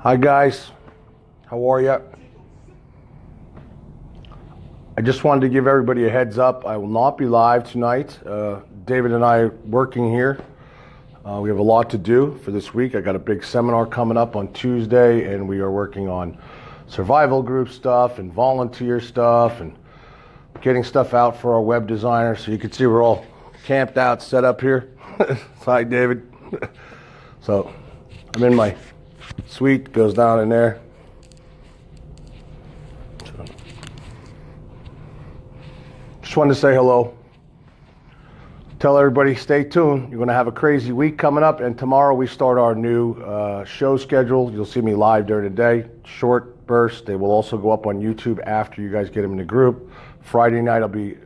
Hi guys, how are you? I just wanted to give everybody a heads up. I will not be live tonight. David and I are working here. We have a lot to do for this week. I got a big seminar coming up on Tuesday, and we are working on survival group stuff and volunteer stuff and getting stuff out for our web designers. So you can see we're all camped out, set up here. Hi, David. So I'm in my suite, goes down in there. Just wanted to say hello. Tell everybody, stay tuned. You're going to have a crazy week coming up, and tomorrow we start our new show schedule. You'll see me live during the day, short bursts. They will also go up on YouTube after you guys get them in the group. Friday night I'll be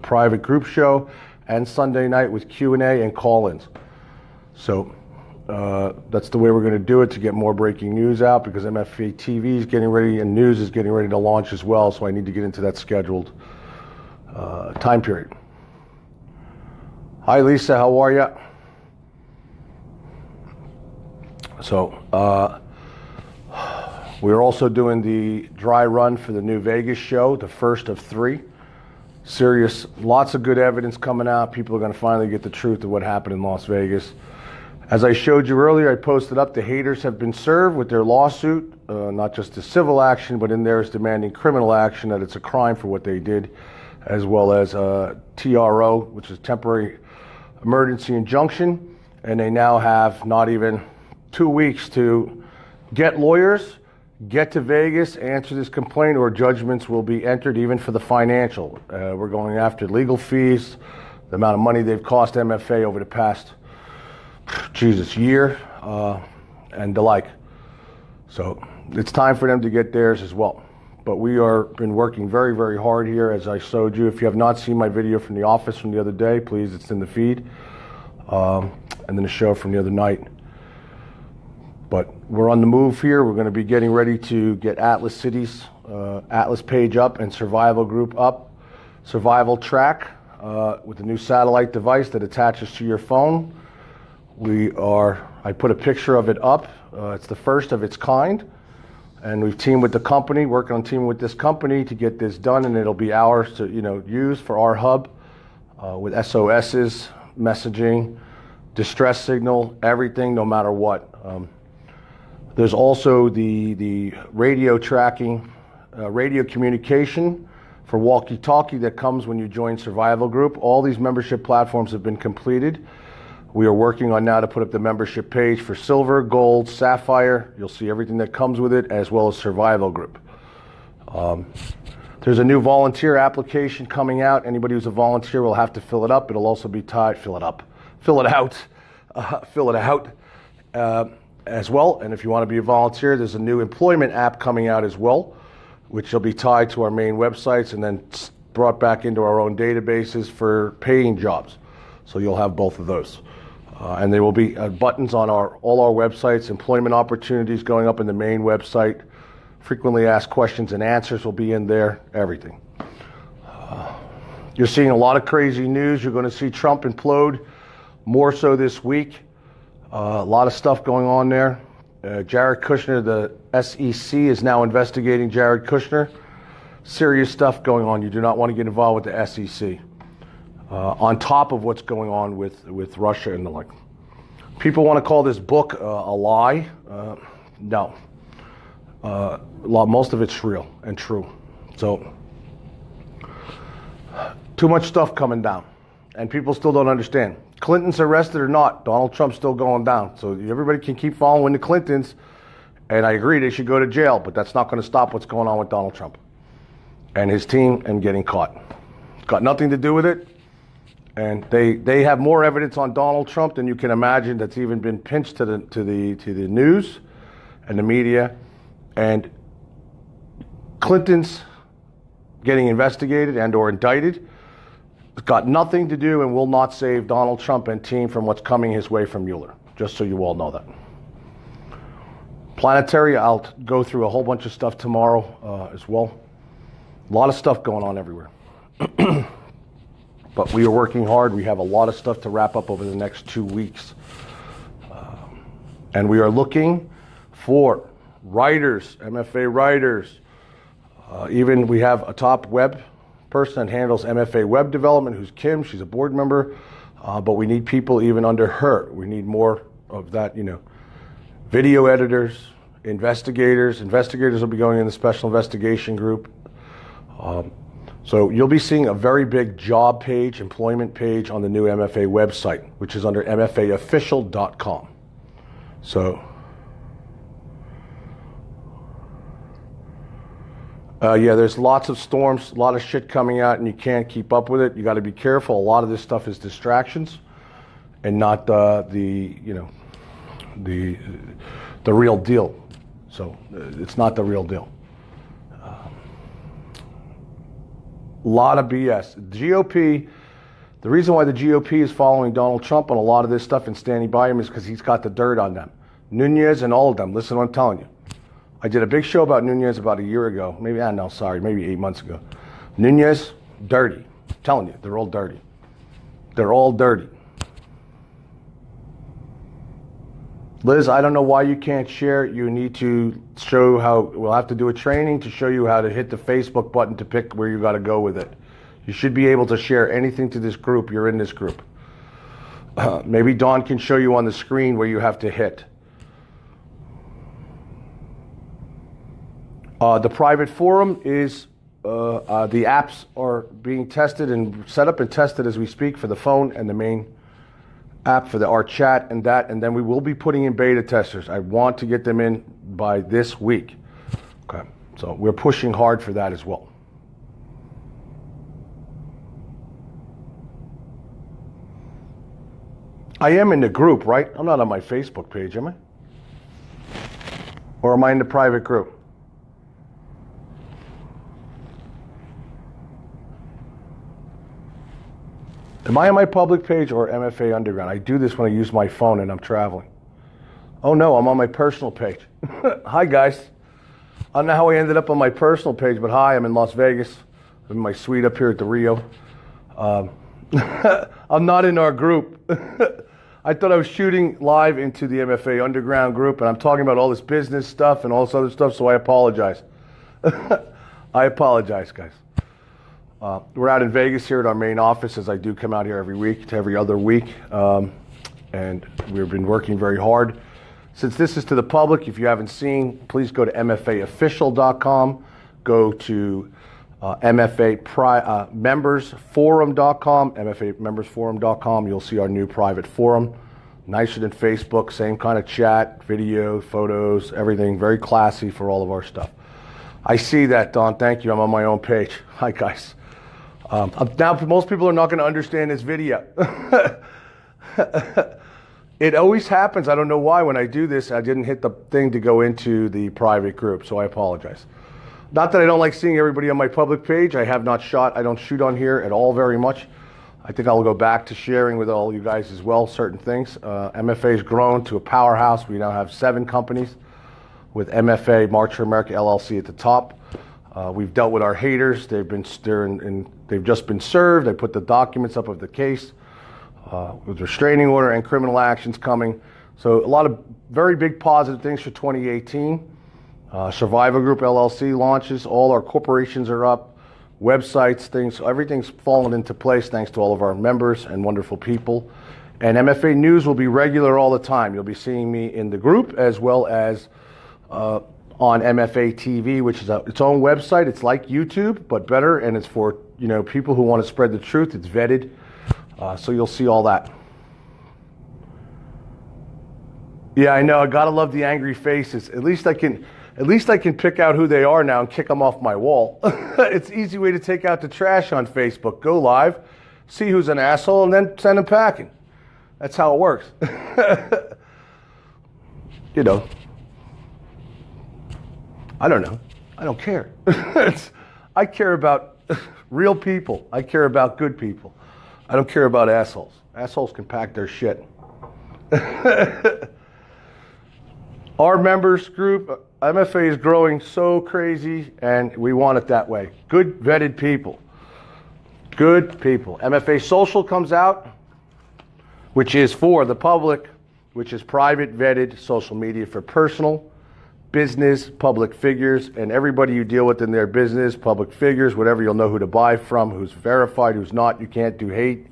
private group show, and Sunday night with Q&A and call-ins. So that's the way we're going to do it to get more breaking news out, because MFA TV is getting ready and news is getting ready to launch as well, so I need to get into that scheduled time period. Hi Lisa, how are you? So we're also doing the dry run for the new Vegas show, the first of 3. Serious, lots of good evidence coming out. People are going to finally get the truth of what happened in Las Vegas. As I showed you earlier, I posted up the haters have been served with their lawsuit, not just the civil action, but in there is demanding criminal action, that it's a crime for what they did, as well as TRO, which is temporary emergency injunction, and they now have not even 2 weeks to get lawyers, get to Vegas, answer this complaint, or judgments will be entered even for the financial. We're going after legal fees, the amount of money they've cost MFA over the past year, and the like. So it's time for them to get theirs as well. But we are been working very, very hard here, as I showed you. If you have not seen my video from the office from the other day, please, it's in the feed. And then the show from the other night. But we're on the move here. We're going to be getting ready to get Atlas Cities, Atlas page up and survival group up. Survival track with a new satellite device that attaches to your phone. I put a picture of it up. It's the first of its kind. And we've teamed with the company, working on teaming with this company to get this done, and it'll be ours to use for our hub with SOSs, messaging, distress signal, everything, no matter what. There's also the radio tracking, radio communication for walkie-talkie that comes when you join Survival Group. All these membership platforms have been completed. We are working on now to put up the membership page for Silver, Gold, Sapphire. You'll see everything that comes with it, as well as Survival Group. There's a new volunteer application coming out. Anybody who's a volunteer will have to fill it up. It'll also be tied, fill it out as well. And if you want to be a volunteer, there's a new employment app coming out as well, which will be tied to our main websites and then brought back into our own databases for paying jobs. So you'll have both of those. And there will be buttons on all our websites, employment opportunities going up in the main website, frequently asked questions and answers will be in there, everything. You're seeing a lot of crazy news. You're going to see Trump implode more so this week. A lot of stuff going on there. Jared Kushner, the SEC, is now investigating Jared Kushner. Serious stuff going on. You do not want to get involved with the SEC. On top of what's going on with Russia and the like. People want to call this book a lie. No. Most of it's real and true. So, too much stuff coming down. And people still don't understand. Clinton's arrested or not, Donald Trump's still going down. So everybody can keep following the Clintons. And I agree they should go to jail, but that's not going to stop what's going on with Donald Trump and his team and getting caught. It's got nothing to do with it. And they have more evidence on Donald Trump than you can imagine that's even been pinched to the news and the media. And Clinton's getting investigated and or indicted. It's got nothing to do and will not save Donald Trump and team from what's coming his way from Mueller, just so you all know that. Planetary, I'll go through a whole bunch of stuff tomorrow as well. A lot of stuff going on everywhere. But we are working hard. We have a lot of stuff to wrap up over the next 2 weeks. And we are looking for writers, MFA writers. Even we have a top web person that handles MFA web development, who's Kim. She's a board member, but we need people even under her. We need more of that, video editors, investigators. Investigators will be going in the special investigation group. So you'll be seeing a very big job page, employment page on the new MFA website, which is under mfaofficial.com. So, yeah, there's lots of storms, a lot of shit coming out, and you can't keep up with it. You got to be careful. A lot of this stuff is distractions, and not the real deal. So it's not the real deal. A lot of BS. GOP, the reason why the GOP is following Donald Trump on a lot of this stuff and standing by him is because he's got the dirt on them. Nunez and all of them. Listen to what I'm telling you. I did a big show about Nunez about a year ago. Maybe 8 months ago. Nunez, dirty. I'm telling you, they're all dirty. They're all dirty. Liz, I don't know why you can't share. You need to show how, we'll have to do a training to show you how to hit the Facebook button to pick where you got to go with it. You should be able to share anything to this group. You're in this group. Maybe Dawn can show you on the screen where you have to hit. The private forum is, the apps are being tested and set up and tested as we speak for the phone and the main app for our chat and that, and then we will be putting in beta testers. I want to get them in by this week. Okay, so we're pushing hard for that as well. I am in the group, right? I'm not on my Facebook page, am I? Or am I in the private group? Am I on my public page or MFA Underground? I do this when I use my phone and I'm traveling. Oh no, I'm on my personal page. Hi guys. I don't know how I ended up on my personal page, but hi, I'm in Las Vegas. I'm in my suite up here at the Rio. I'm not in our group. I thought I was shooting live into the MFA Underground group, and I'm talking about all this business stuff and all this other stuff, so I apologize. I apologize, guys. We're out in Vegas here at our main office, as I do come out here every week to every other week, and we've been working very hard. Since this is to the public, if you haven't seen, please go to mfaofficial.com, go to MFA Members Forum.com, MFA Members Forum.com. You'll see our new private forum, nicer than Facebook, same kind of chat, video, photos, everything, very classy for all of our stuff. I see that, Don. Thank you. I'm on my own page. Hi, guys. Now, most people are not going to understand this video. It always happens. I don't know why. When I do this, I didn't hit the thing to go into the private group, so I apologize. Not that I don't like seeing everybody on my public page. I have not shot. I don't shoot on here at all very much. I think I'll go back to sharing with all you guys as well certain things. MFA has grown to a powerhouse. We now have 7 companies with MFA, March for America LLC at the top. We've dealt with our haters. They've just been served. I put the documents up of the case with restraining order and criminal actions coming. So a lot of very big positive things for 2018. Survivor Group LLC launches. All our corporations are up. Websites, things, everything's fallen into place thanks to all of our members and wonderful people. And MFA News will be regular all the time. You'll be seeing me in the group as well as on MFA TV, which is its own website. It's like YouTube, but better, and it's for people who want to spread the truth. It's vetted, so you'll see all that. Yeah, I know. I gotta love the angry faces. At least I can pick out who they are now and kick them off my wall. It's an easy way to take out the trash on Facebook. Go live, see who's an asshole, and then send them packing. That's how it works. I don't know. I don't care. I care about real people. I care about good people. I don't care about assholes. Assholes can pack their shit. Our members group, MFA, is growing so crazy, and we want it that way. Good, vetted people. Good people. MFA Social comes out, which is for the public, which is private, vetted social media for personal. business, public figures, and everybody you deal with in their business, public figures, whatever, you'll know who to buy from, who's verified, who's not. You can't do hate.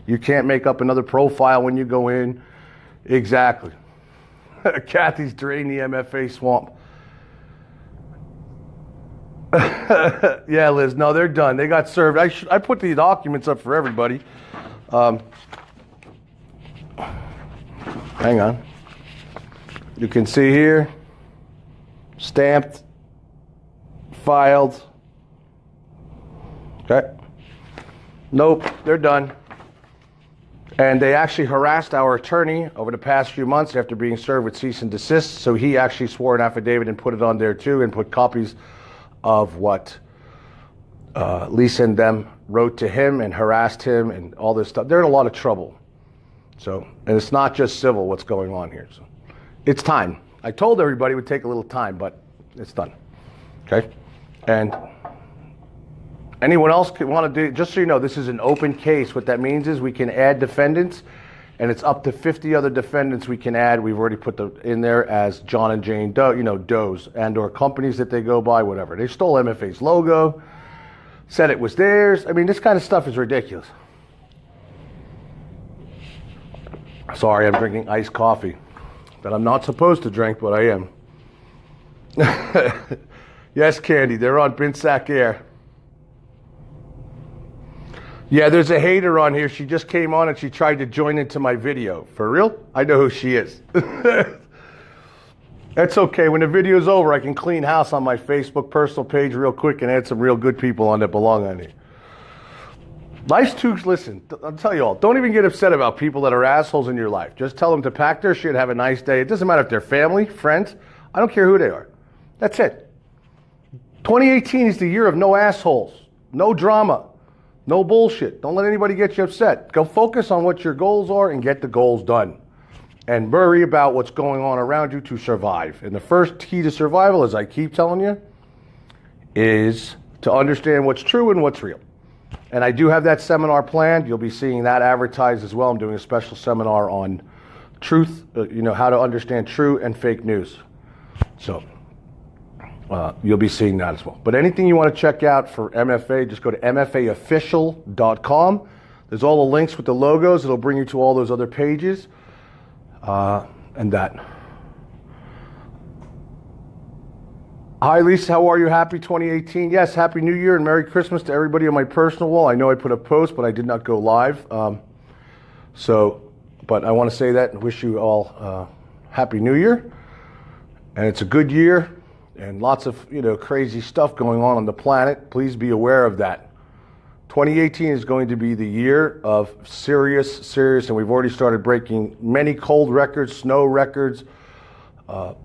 You can't make up another profile when you go in. Exactly. Kathy's drained the MFA swamp. Yeah, Liz, no, they're done. They got served. I put the documents up for everybody. Hang on. You can see here, stamped, filed. Okay. Nope, they're done. And they actually harassed our attorney over the past few months after being served with cease and desist. So he actually swore an affidavit and put it on there too, and put copies of what Lisa and them wrote to him and harassed him and all this stuff. They're in a lot of trouble. So, and it's not just civil what's going on here. So it's time. I told everybody it would take a little time, but it's done. Okay? And anyone else can want to do, just so you know, this is an open case. What that means is we can add defendants, and it's up to 50 other defendants we can add. We've already put them in there as John and Jane Doe, Does, and or companies that they go by, whatever. They stole MFA's logo, said it was theirs. I mean, this kind of stuff is ridiculous. Sorry, I'm drinking iced coffee that I'm not supposed to drink, but I am. Yes, Candy, they're on Binsack Air. Yeah, there's a hater on here. She just came on and she tried to join into my video. For real? I know who she is. That's okay. When the video's over, I can clean house on my Facebook personal page real quick and add some real good people on that belong on here. Life's too, listen, I'll tell you all, don't even get upset about people that are assholes in your life. Just tell them to pack their shit, have a nice day. It doesn't matter if they're family, friends. I don't care who they are. That's it. 2018 is the year of no assholes, no drama, no bullshit. Don't let anybody get you upset. Go focus on what your goals are and get the goals done. And worry about what's going on around you to survive. And the first key to survival, as I keep telling you, is to understand what's true and what's real. And I do have that seminar planned. You'll be seeing that advertised as well. I'm doing a special seminar on truth, how to understand true and fake news. So you'll be seeing that as well. But anything you want to check out for MFA, just go to mfaofficial.com. There's all the links with the logos. It'll bring you to all those other pages and that. Hi, Lisa. How are you? Happy 2018. Yes, Happy New Year and Merry Christmas to everybody on my personal wall. I know I put a post, but I did not go live. But I want to say that and wish you all Happy New Year. And it's a good year and lots of, crazy stuff going on the planet. Please be aware of that. 2018 is going to be the year of serious, and we've already started breaking many cold records, snow records,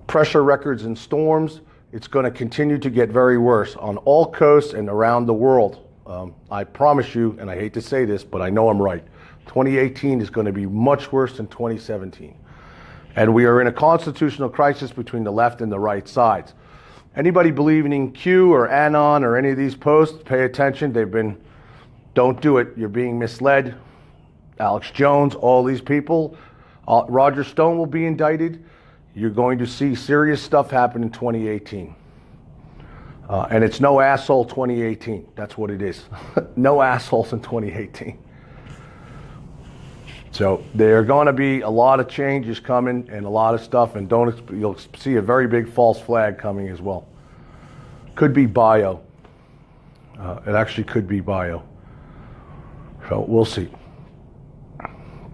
pressure records and storms. It's going to continue to get very worse on all coasts and around the world. I promise you, and I hate to say this, but I know I'm right. 2018 is going to be much worse than 2017. And we are in a constitutional crisis between the left and the right sides. Anybody believing in Q or Anon or any of these posts, pay attention. Don't do it. You're being misled. Alex Jones, all these people. Roger Stone will be indicted. You're going to see serious stuff happen in 2018. And it's no asshole 2018. That's what it is. No assholes in 2018. So there are going to be a lot of changes coming and a lot of stuff, and you'll see a very big false flag coming as well. Could be bio. It actually could be bio. So we'll see.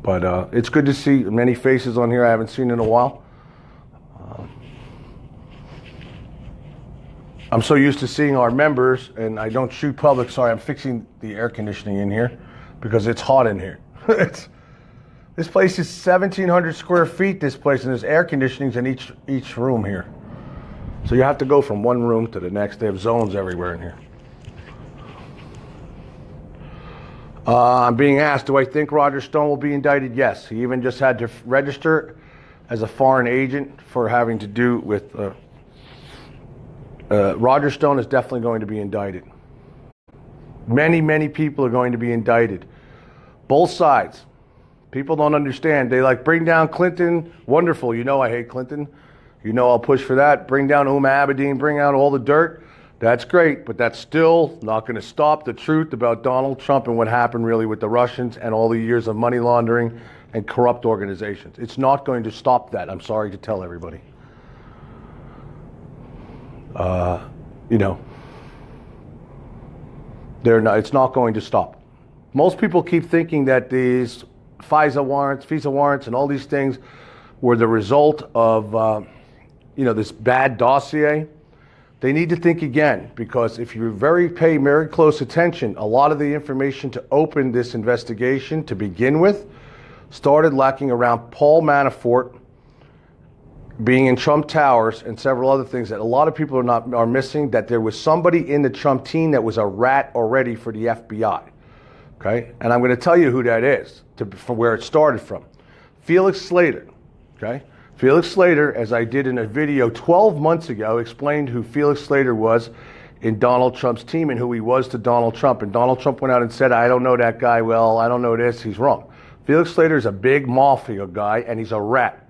But it's good to see many faces on here I haven't seen in a while. I'm so used to seeing our members, and I don't shoot public. Sorry, I'm fixing the air conditioning in here because it's hot in here. This place is 1,700 square feet, this place, and there's air conditionings in each room here. So you have to go from one room to the next. They have zones everywhere in here. I'm being asked, do I think Roger Stone will be indicted? Yes. He even just had to register as a foreign agent for having to do with... Roger Stone is definitely going to be indicted. Many, many people are going to be indicted. Both sides. People don't understand. They bring down Clinton. Wonderful. I hate Clinton. You know I'll push for that. Bring down Abedin, bring out all the dirt. That's great, but that's still not going to stop the truth about Donald Trump and what happened really with the Russians and all the years of money laundering and corrupt organizations. It's not going to stop that. I'm sorry to tell everybody. You know, it's not going to stop. Most people keep thinking that these FISA warrants, and all these things were the result of, this bad dossier. They need to think again, because if you pay very close attention, a lot of the information to open this investigation to begin with started lacking around Paul Manafort being in Trump Towers and several other things that a lot of people are missing, that there was somebody in the Trump team that was a rat already for the FBI. Okay? And I'm going to tell you who that is, from where it started from. Felix Slater. Okay? Felix Slater, as I did in a video 12 months ago, explained who Felix Slater was in Donald Trump's team and who he was to Donald Trump. And Donald Trump went out and said, I don't know that guy well, I don't know this, he's wrong. Felix Slater is a big mafia guy, and he's a rat.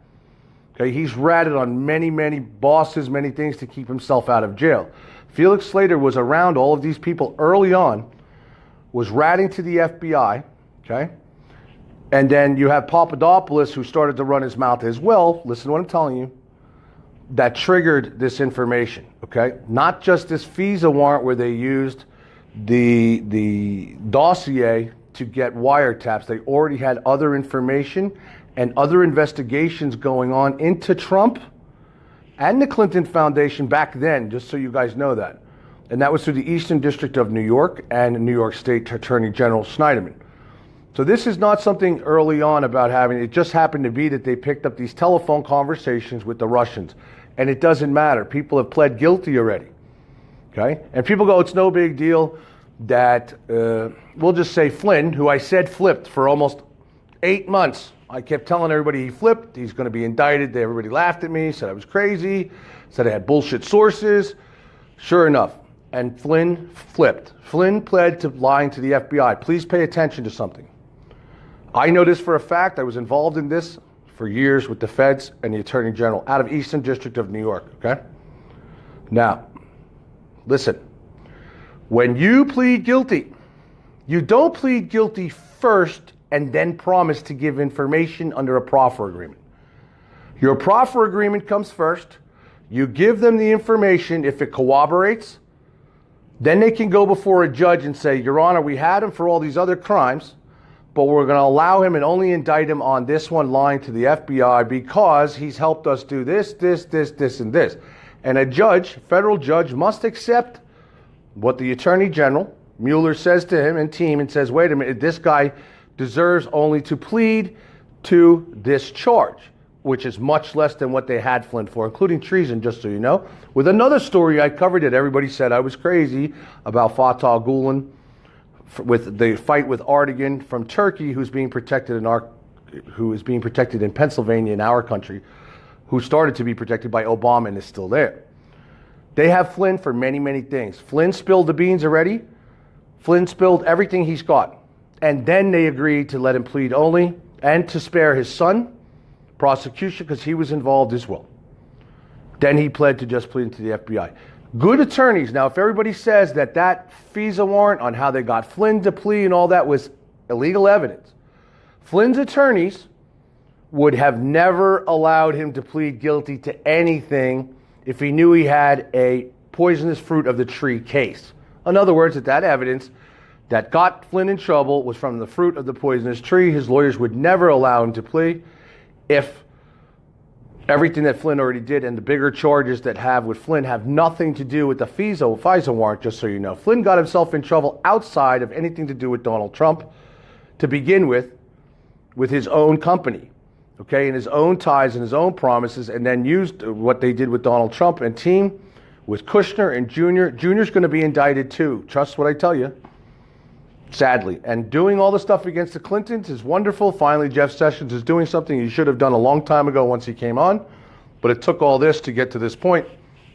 Okay, he's ratted on many, many bosses, many things to keep himself out of jail. Felix Slater was around all of these people early on, was ratting to the FBI, okay? And then you have Papadopoulos, who started to run his mouth as well. Listen to what I'm telling you. That triggered this information, okay? Not just this FISA warrant where they used the dossier to get wiretaps. They already had other information and other investigations going on into Trump and the Clinton Foundation back then, just so you guys know that. And that was through the Eastern District of New York and New York State Attorney General Schneiderman. So this is not something early on about having, it just happened to be that they picked up these telephone conversations with the Russians. And it doesn't matter. People have pled guilty already. Okay? And people go, it's no big deal that, we'll just say Flynn, who I said flipped for almost 8 months. I kept telling everybody he flipped, he's going to be indicted. Everybody laughed at me, said I was crazy, said I had bullshit sources. Sure enough. And Flynn flipped. Flynn pled to lying to the FBI. Please pay attention to something. I know this for a fact. I was involved in this for years with the feds and the Attorney General out of Eastern District of New York, okay? Now, listen. When you plead guilty, you don't plead guilty first and then promise to give information under a proffer agreement. Your proffer agreement comes first. You give them the information if it corroborates. Then they can go before a judge and say, Your Honor, we had him for all these other crimes, but we're going to allow him and only indict him on this one, lying to the FBI, because he's helped us do this, and this. And a judge, federal judge, must accept what the Attorney General, Mueller, says to him and team, and says, wait a minute, this guy deserves only to plead to this charge, which is much less than what they had Flynn for, including treason, just so you know. With another story I covered it, everybody said I was crazy about Fatah Gulen, with the fight with Erdogan from Turkey, who's being protected in Pennsylvania, in our country, who started to be protected by Obama and is still there. They have Flynn for many, many things. Flynn spilled the beans already. Flynn spilled everything he's got. And then they agreed to let him plead only and to spare his son prosecution because he was involved as well. Then he pled to just pleading to the FBI. Good attorneys. Now, if everybody says that FISA warrant on how they got Flynn to plea and all that was illegal evidence, Flynn's attorneys would have never allowed him to plead guilty to anything if he knew he had a poisonous fruit of the tree case. In other words, that evidence that got Flynn in trouble was from the fruit of the poisonous tree. His lawyers would never allow him to plea if everything that Flynn already did and the bigger charges that have with Flynn have nothing to do with the FISA warrant, just so you know. Flynn got himself in trouble outside of anything to do with Donald Trump to begin with his own company, okay, and his own ties and his own promises, and then used what they did with Donald Trump and team with Kushner and Junior. Junior's going to be indicted too. Trust what I tell you. Sadly. And doing all the stuff against the Clintons is wonderful. Finally, Jeff Sessions is doing something he should have done a long time ago once he came on. But it took all this to get to this point.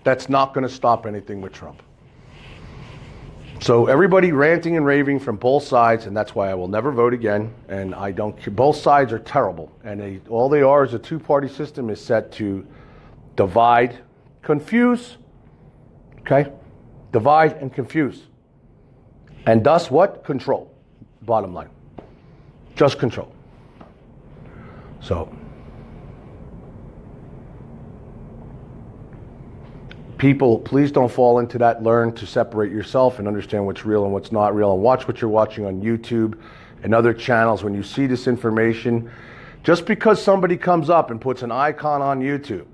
That's not going to stop anything with Trump. So everybody ranting and raving from both sides, and that's why I will never vote again. And I don't. Both sides are terrible. And all they are is a two-party system is set to divide, confuse. Okay? Divide and confuse. And thus what? Control. Bottom line. Just control. So, people, please don't fall into that. Learn to separate yourself and understand what's real and what's not real, and watch what you're watching on YouTube and other channels. When you see this information, just because somebody comes up and puts an icon on YouTube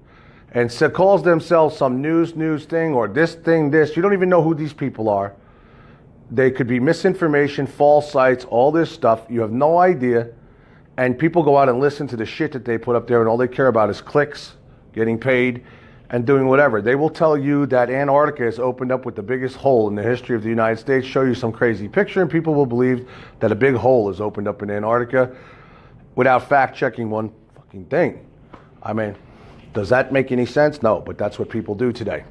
and calls themselves some news thing or this, you don't even know who these people are. They could be misinformation, false sites, all this stuff. You have no idea. And people go out and listen to the shit that they put up there, and all they care about is clicks, getting paid, and doing whatever. They will tell you that Antarctica has opened up with the biggest hole in the history of the United States, show you some crazy picture, and people will believe that a big hole has opened up in Antarctica without fact-checking one fucking thing. I mean, does that make any sense? No, but that's what people do today.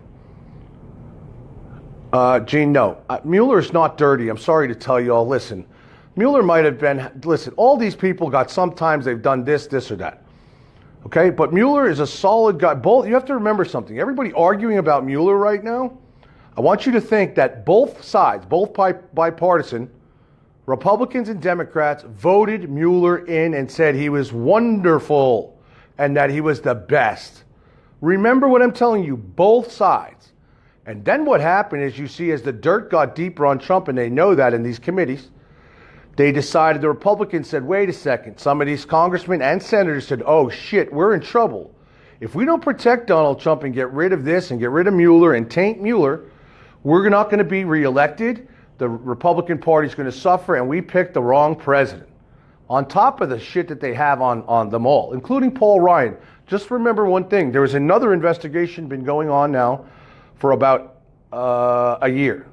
Gene, no. Mueller is not dirty. I'm sorry to tell you all. Listen, Mueller might have been, listen, all these people got, sometimes they've done this or that. Okay, but Mueller is a solid guy. Both, you have to remember something. Everybody arguing about Mueller right now, I want you to think that both sides, both bipartisan, Republicans and Democrats, voted Mueller in and said he was wonderful and that he was the best. Remember what I'm telling you, both sides. And then what happened is, you see, as the dirt got deeper on Trump, and they know that in these committees, they decided, the Republicans said, wait a second. Some of these congressmen and senators said, oh shit, we're in trouble. If we don't protect Donald Trump and get rid of this and get rid of Mueller and taint Mueller, we're not going to be reelected. The Republican Party's going to suffer, and we picked the wrong president. On top of the shit that they have on them all, including Paul Ryan. Just remember one thing. There is another investigation been going on now for about a year.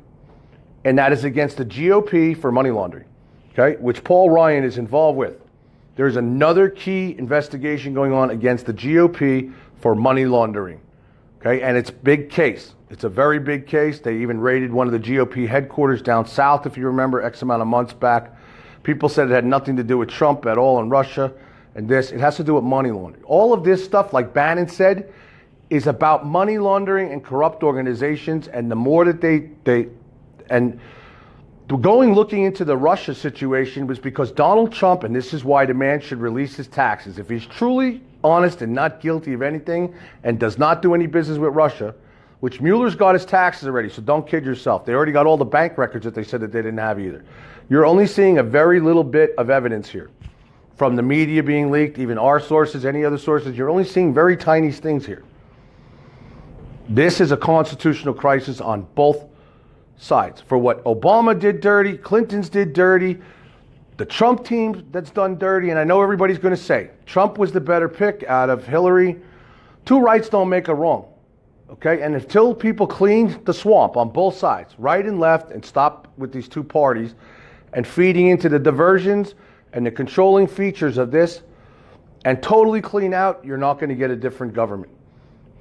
And that is against the GOP for money laundering. Okay, which Paul Ryan is involved with. There's another key investigation going on against the GOP for money laundering. Okay, and it's a big case. It's a very big case. They even raided one of the GOP headquarters down south, if you remember, X amount of months back. People said it had nothing to do with Trump at all, and Russia, and this. It has to do with money laundering. All of this stuff, like Bannon said, is about money laundering and corrupt organizations, and the more that looking into the Russia situation was because Donald Trump, and this is why the man should release his taxes. If he's truly honest and not guilty of anything and does not do any business with Russia, which Mueller's got his taxes already, so don't kid yourself. They already got all the bank records that they said that they didn't have either. You're only seeing a very little bit of evidence here. From the media being leaked, even our sources, any other sources, you're only seeing very tiny things here. This is a constitutional crisis on both sides. For what Obama did dirty, Clinton's did dirty, the Trump team that's done dirty, and I know everybody's going to say Trump was the better pick out of Hillary. Two rights don't make a wrong. Okay, and until people clean the swamp on both sides, right and left, and stop with these two parties and feeding into the diversions and the controlling features of this and totally clean out, you're not going to get a different government.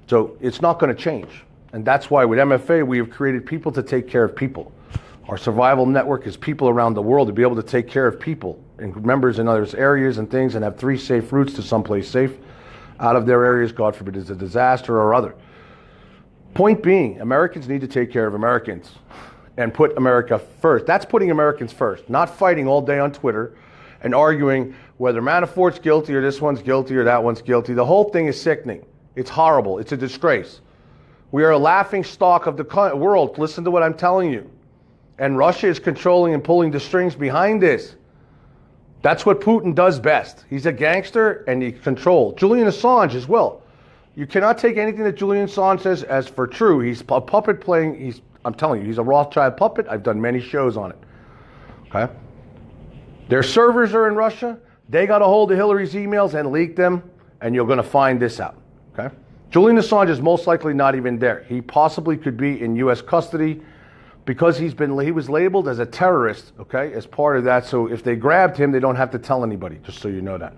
So it's not going to change. And that's why with MFA, we have created people to take care of people. Our survival network is people around the world to be able to take care of people and members in other areas and things, and have 3 safe routes to someplace safe out of their areas, God forbid it's a disaster or other. Point being, Americans need to take care of Americans and put America first. That's putting Americans first, not fighting all day on Twitter and arguing whether Manafort's guilty or this one's guilty or that one's guilty. The whole thing is sickening. It's horrible. It's a disgrace. We are a laughing stock of the world. Listen to what I'm telling you. And Russia is controlling and pulling the strings behind this. That's what Putin does best. He's a gangster and he controls. Julian Assange as well. You cannot take anything that Julian Assange says as for true. He's a puppet playing. I'm telling you, he's a Rothschild puppet. I've done many shows on it. Okay? Their servers are in Russia. They got a hold of Hillary's emails and leaked them, and you're going to find this out. Okay? Julian Assange is most likely not even there. He possibly could be in U.S. custody because he was labeled as a terrorist, okay, as part of that. So if they grabbed him, they don't have to tell anybody, just so you know that.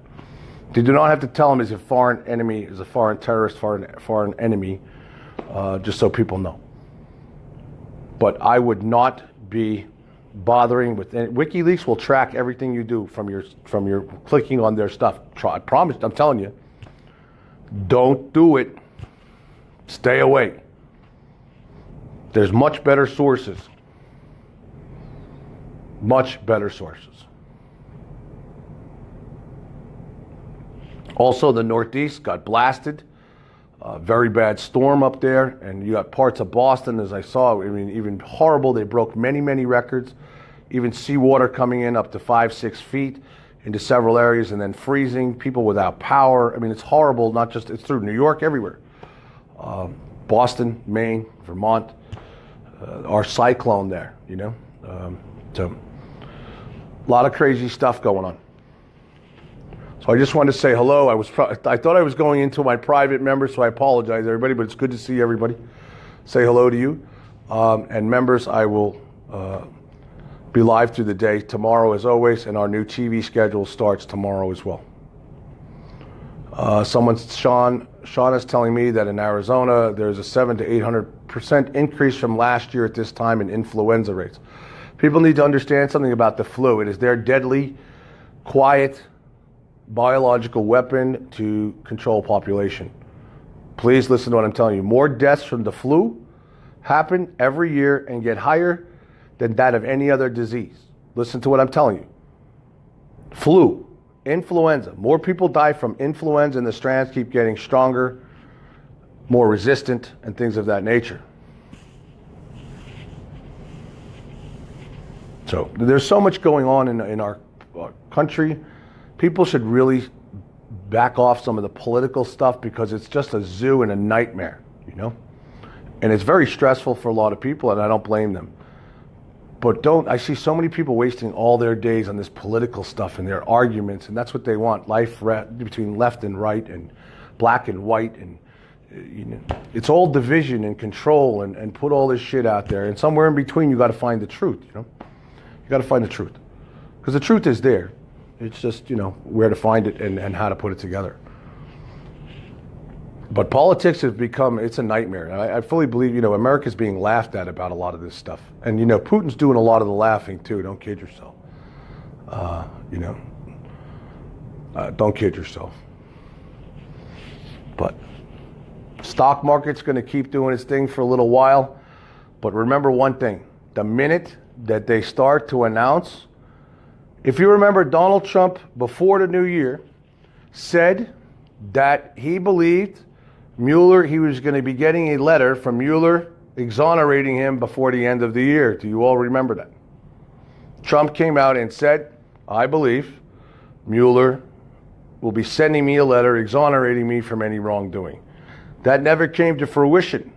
They do not have to tell him he's a foreign enemy, is a foreign terrorist, foreign enemy, just so people know. But I would not be bothering with WikiLeaks will track everything you do from your clicking on their stuff. I promise, I'm telling you. Don't do it. Stay away. There's much better sources. Much better sources. Also, the Northeast got blasted. Very bad storm up there, and you got parts of Boston, as I saw, I mean, even horrible. They broke many, many records. Even seawater coming in up to 5-6 feet into several areas, and then freezing. People without power. I mean, it's horrible. Not just, it's through New York, everywhere. Boston, Maine, Vermont. Our cyclone there, you know. So a lot of crazy stuff going on. So I just wanted to say hello. I thought I was going into my private members, so I apologize, everybody, but it's good to see everybody. Say hello to you. And members, I will be live through the day tomorrow as always, and our new TV schedule starts tomorrow as well. Sean is telling me that in Arizona, there's a 700 to 800% increase from last year at this time in influenza rates. People need to understand something about the flu. It is their deadly, quiet, biological weapon to control population. Please listen to what I'm telling you. More deaths from the flu happen every year and get higher than that of any other disease. Listen to what I'm telling you. Flu, influenza. More people die from influenza, and the strands keep getting stronger, more resistant, and things of that nature. So there's so much going on in our country. People should really back off some of the political stuff because it's just a zoo and a nightmare, you know? And it's very stressful for a lot of people, and I don't blame them. But I see so many people wasting all their days on this political stuff and their arguments, and that's what they want, life between left and right and black and white, and you know, it's all division and control and put all this shit out there, and somewhere in between you got to find the truth, you know? You got to find the truth. Because the truth is there. It's just, you know, where to find it and how to put it together. But politics has become, it's a nightmare. I fully believe, you know, America's being laughed at about a lot of this stuff. And, you know, Putin's doing a lot of the laughing, too. Don't kid yourself. Don't kid yourself. But stock market's going to keep doing its thing for a little while. But remember one thing. The minute that they start to announce, if you remember, Donald Trump, before the new year, said that he believed Mueller, he was going to be getting a letter from Mueller exonerating him before the end of the year. Do you all remember that? Trump came out and said, I believe Mueller will be sending me a letter exonerating me from any wrongdoing. That never came to fruition.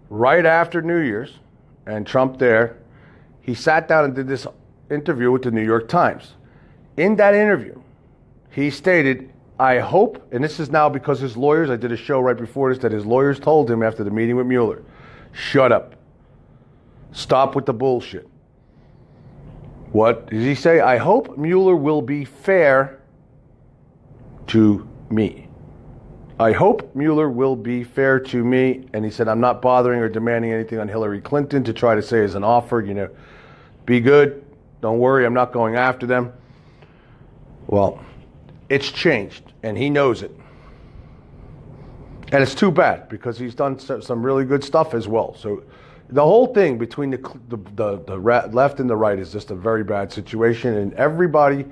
Right after New Year's, and Trump there, he sat down and did this interview with the New York Times. In that interview, he stated, I hope, and this is now because his lawyers, I did a show right before this, that his lawyers told him after the meeting with Mueller, shut up. Stop with the bullshit. What did he say? I hope Mueller will be fair to me. I hope Mueller will be fair to me. And he said, I'm not bothering or demanding anything on Hillary Clinton to try to say as an offer, you know, be good. Don't worry, I'm not going after them. Well, it's changed, and he knows it. And it's too bad, because he's done some really good stuff as well. So the whole thing between the left and the right is just a very bad situation, and everybody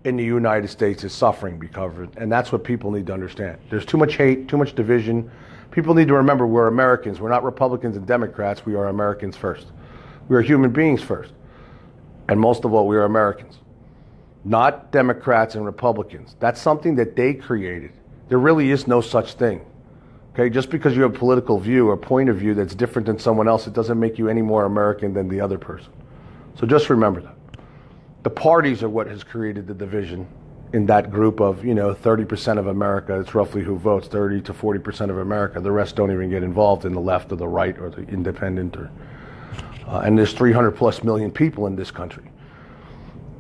in the United States is suffering because of it, and that's what people need to understand. There's too much hate, too much division. People need to remember we're Americans. We're not Republicans and Democrats. We are Americans first. We are human beings first. And most of all, we are Americans, not Democrats and Republicans. That's something that they created. There really is no such thing. Okay, just because you have a political view or point of view that's different than someone else, it doesn't make you any more American than the other person. So just remember that. The parties are what has created the division in that group of, 30% of America. It's roughly who votes, 30 to 40% of America. The rest don't even get involved in the left or the right or the independent and there's 300 plus million people in this country.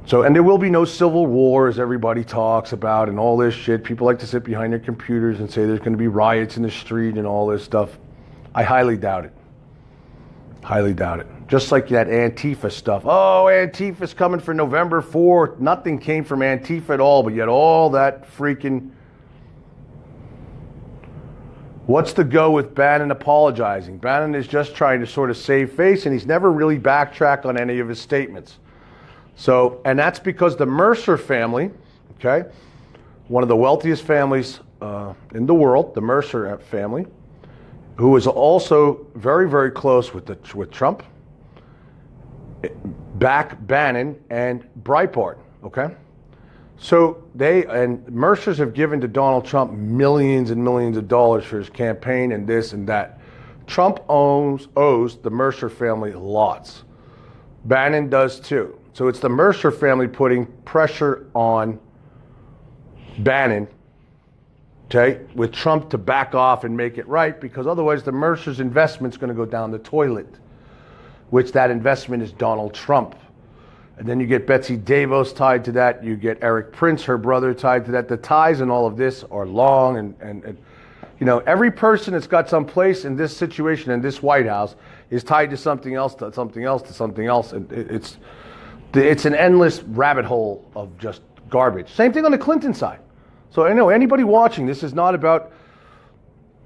So, and there will be no civil war, as everybody talks about, and all this shit. People like to sit behind their computers and say there's going to be riots in the street and all this stuff. I highly doubt it. Highly doubt it. Just like that Antifa stuff. Oh, Antifa's coming for November 4th. Nothing came from Antifa at all, but yet all that freaking What's the go with Bannon apologizing? Bannon is just trying to sort of save face, and he's never really backtracked on any of his statements. So, and that's because the Mercer family, okay, one of the wealthiest families in the world, the Mercer family, who is also very, very close with Trump, back Bannon and Breitbart, okay? So they, and Mercers have given to Donald Trump millions and millions of dollars for his campaign and this and that. Trump owes the Mercer family lots. Bannon does too. So it's the Mercer family putting pressure on Bannon, okay, with Trump to back off and make it right, because otherwise the Mercer's investment's going to go down the toilet, which that investment is Donald Trump. And then you get Betsy DeVos tied to that. You get Eric Prince, her brother, tied to that. The ties in all of this are long, and you know, every person that's got some place in this situation in this White House is tied to something else, to something else, to something else, and it's an endless rabbit hole of just garbage. Same thing on the Clinton side. So I know anybody watching, this is not about.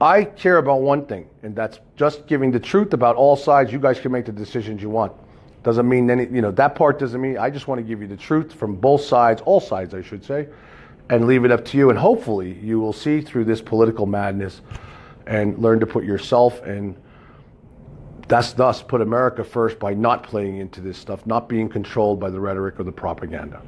I care about one thing, and that's just giving the truth about all sides. You guys can make the decisions you want. Doesn't mean any, you know, that part doesn't mean, I just want to give you the truth from both sides, all sides I should say, and leave it up to you. And hopefully you will see through this political madness and learn to put yourself and thus put America first by not playing into this stuff, not being controlled by the rhetoric or the propaganda.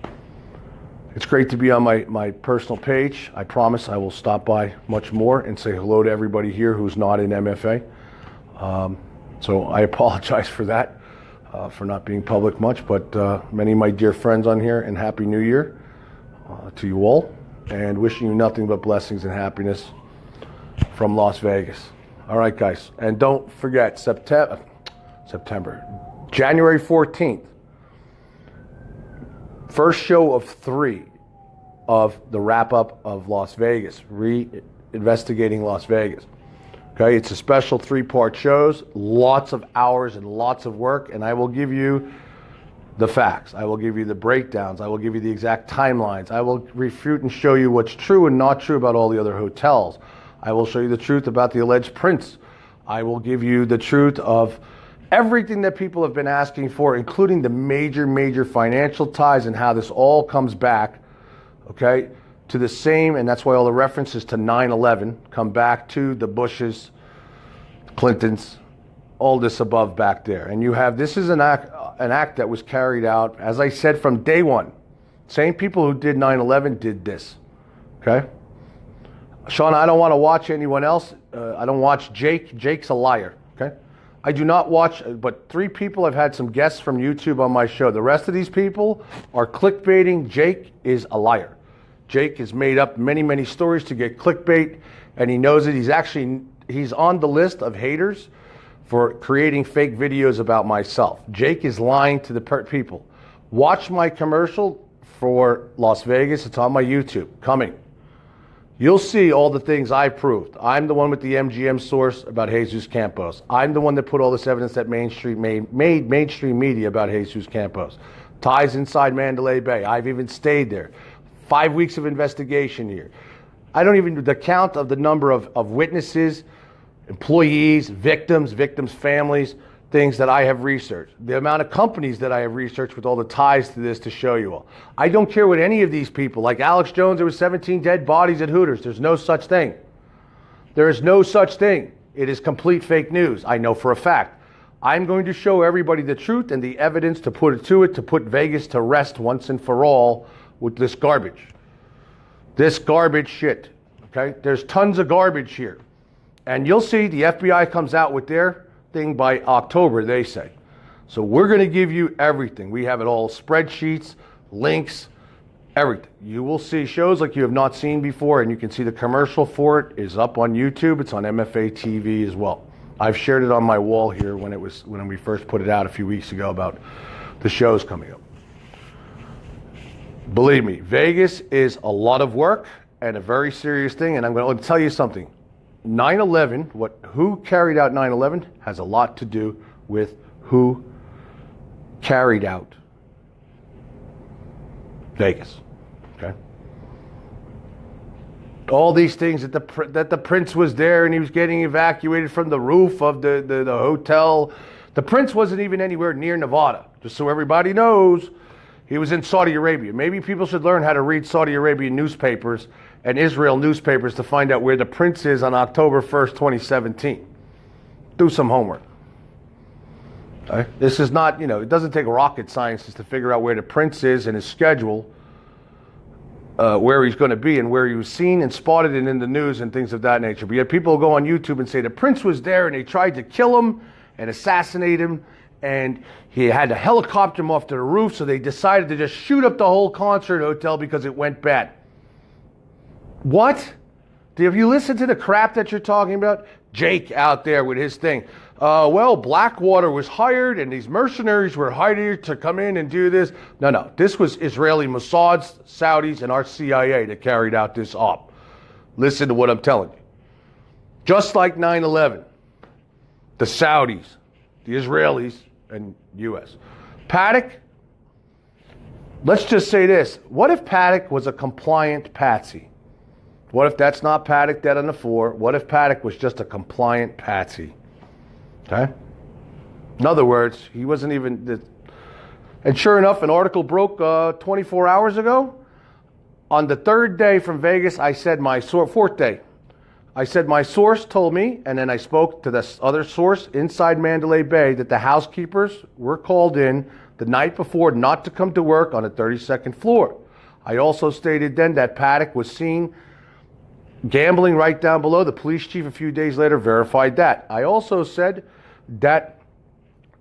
It's great to be on my personal page. I promise I will stop by much more and say hello to everybody here who's not in MFA. So I apologize for that. For not being public much, but many of my dear friends on here, and Happy New Year to you all, and wishing you nothing but blessings and happiness from Las Vegas. All right, guys, and don't forget September, January 14th, first show of 3 of the wrap-up of Las Vegas, Investigating Las Vegas. Okay, it's a special 3-part shows, lots of hours and lots of work, and I will give you the facts. I will give you the breakdowns. I will give you the exact timelines. I will refute and show you what's true and not true about all the other hotels. I will show you the truth about the alleged prince. I will give you the truth of everything that people have been asking for, including the major financial ties and how this all comes back, okay, to the same, and that's why all the references to 9/11 come back to the Bushes, Clintons, all this above back there. And you have, this is an act that was carried out, as I said, from day one. Same people who did 9/11 did this, okay? Sean, I don't want to watch anyone else. I don't watch Jake. Jake's a liar, okay? I do not watch, but 3 people, I've had some guests from YouTube on my show. The rest of these people are clickbaiting. Jake is a liar. Jake has made up many stories to get clickbait, and he knows it. He's on the list of haters for creating fake videos about myself. Jake is lying to the people. Watch my commercial for Las Vegas. It's on my YouTube. Coming. You'll see all the things I proved. I'm the one with the MGM source about Jesus Campos. I'm the one that put all this evidence that made mainstream media about Jesus Campos. Ties inside Mandalay Bay. I've even stayed there. 5 weeks of investigation here. I don't even, the count of the number of witnesses, employees, victims, families, things that I have researched. The amount of companies that I have researched with all the ties to this to show you all. I don't care what any of these people, like Alex Jones, there was 17 dead bodies at Hooters. There's no such thing. There is no such thing. It is complete fake news. I know for a fact. I'm going to show everybody the truth and the evidence to put it to put Vegas to rest once and for all with this garbage. This garbage shit, okay? There's tons of garbage here. And you'll see the FBI comes out with their thing by October, they say. So we're going to give you everything. We have it all, spreadsheets, links, everything. You will see shows like you have not seen before, and you can see the commercial for it is up on YouTube. It's on MFA TV as well. I've shared it on my wall here when we first put it out a few weeks ago about the shows coming up. Believe me, Vegas is a lot of work and a very serious thing, and I'm going to tell you something. 9/11, who carried out 9/11 has a lot to do with who carried out Vegas, okay? all these things that the prince was there and he was getting evacuated from the roof of the hotel. The prince wasn't even anywhere near Nevada, just so everybody knows. He was in Saudi Arabia. Maybe people should learn how to read Saudi Arabian newspapers and Israel newspapers to find out where the prince is on October 1st, 2017. Do some homework. Okay? This is not, it doesn't take rocket scientists to figure out where the prince is and his schedule, where he's going to be and where he was seen and spotted and in the news and things of that nature. But yet people go on YouTube and say the prince was there and they tried to kill him and assassinate him, and he had to helicopter him off to the roof, so they decided to just shoot up the whole concert hotel because it went bad. What? Have you listened to the crap that you're talking about? Jake out there with his thing. Well, Blackwater was hired and these mercenaries were hired to come in and do this. No. This was Israeli Mossad's, Saudis, and our CIA that carried out this op. Listen to what I'm telling you. Just like 9/11, the Saudis, the Israelis, and U.S. Paddock, let's just say this. What if Paddock was a compliant patsy? What if that's not Paddock dead on the floor? What if Paddock was just a compliant patsy? Okay? In other words, he wasn't even... And sure enough, an article broke 24 hours ago. On the third day from Vegas, I said fourth day, I said my source told me, and then I spoke to this other source inside Mandalay Bay, that the housekeepers were called in the night before not to come to work on the 32nd floor. I also stated then that Paddock was seen gambling right down below. The police chief a few days later verified that. I also said that